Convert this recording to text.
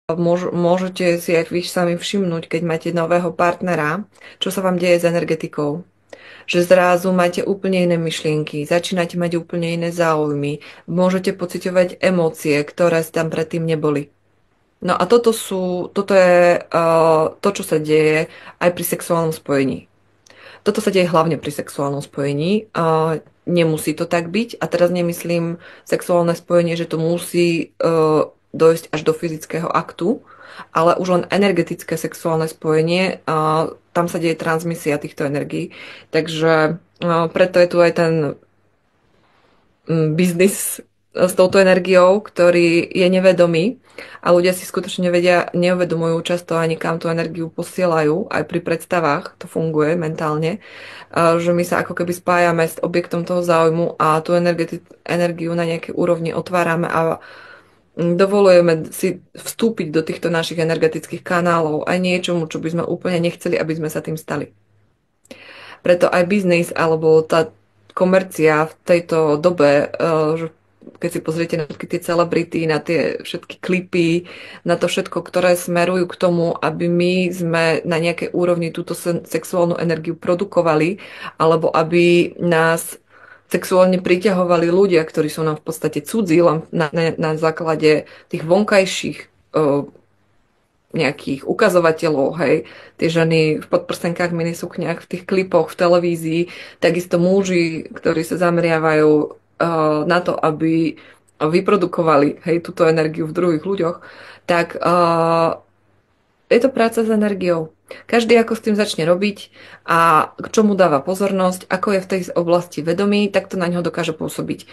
Môžete si aj vy sami všimnúť, keď máte nového partnera, čo sa vám deje s energetikou. Že zrazu máte úplne iné myšlienky, začínate mať úplne iné záujmy, môžete pociťovať emócie, ktoré tam predtým neboli. No a toto je to, čo sa deje aj pri sexuálnom spojení. Toto sa deje hlavne pri sexuálnom spojení. Nemusí to tak byť. A teraz nemyslím sexuálne spojenie, že to musí dojsť až do fyzického aktu, ale už len energetické sexuálne spojenie, tam sa deje transmisia týchto energií. Takže preto je tu aj ten biznis s touto energiou, ktorý je nevedomý a ľudia si skutočne neuvedomujú často ani kam tú energiu posielajú, aj pri predstavách to funguje mentálne, že my sa ako keby spájame s objektom toho záujmu a tú energiu na nejakej úrovni otvárame a dovolujeme si vstúpiť do týchto našich energetických kanálov aj niečomu, čo by sme úplne nechceli, aby sme sa tým stali. Preto aj biznis alebo tá komercia v tejto dobe, že keď si pozriete na všetky tie celebrity, na tie všetky klipy, na to všetko, ktoré smerujú k tomu, aby my sme na nejakej úrovni túto sexuálnu energiu produkovali, alebo aby nás sexuálne priťahovali ľudia, ktorí sú nám v podstate cudzí, len na základe tých vonkajších nejakých ukazovateľov, hej, tie ženy v podprstenkách, minisukniach, v tých klipoch, v televízii, takisto muži, ktorí sa zameriavajú na to, aby vyprodukovali, hej, túto energiu v druhých ľuďoch, tak je to práca s energiou. Každý ako s tým začne robiť a k čomu dáva pozornosť, ako je v tej oblasti vedomý, tak to na ňo dokáže pôsobiť.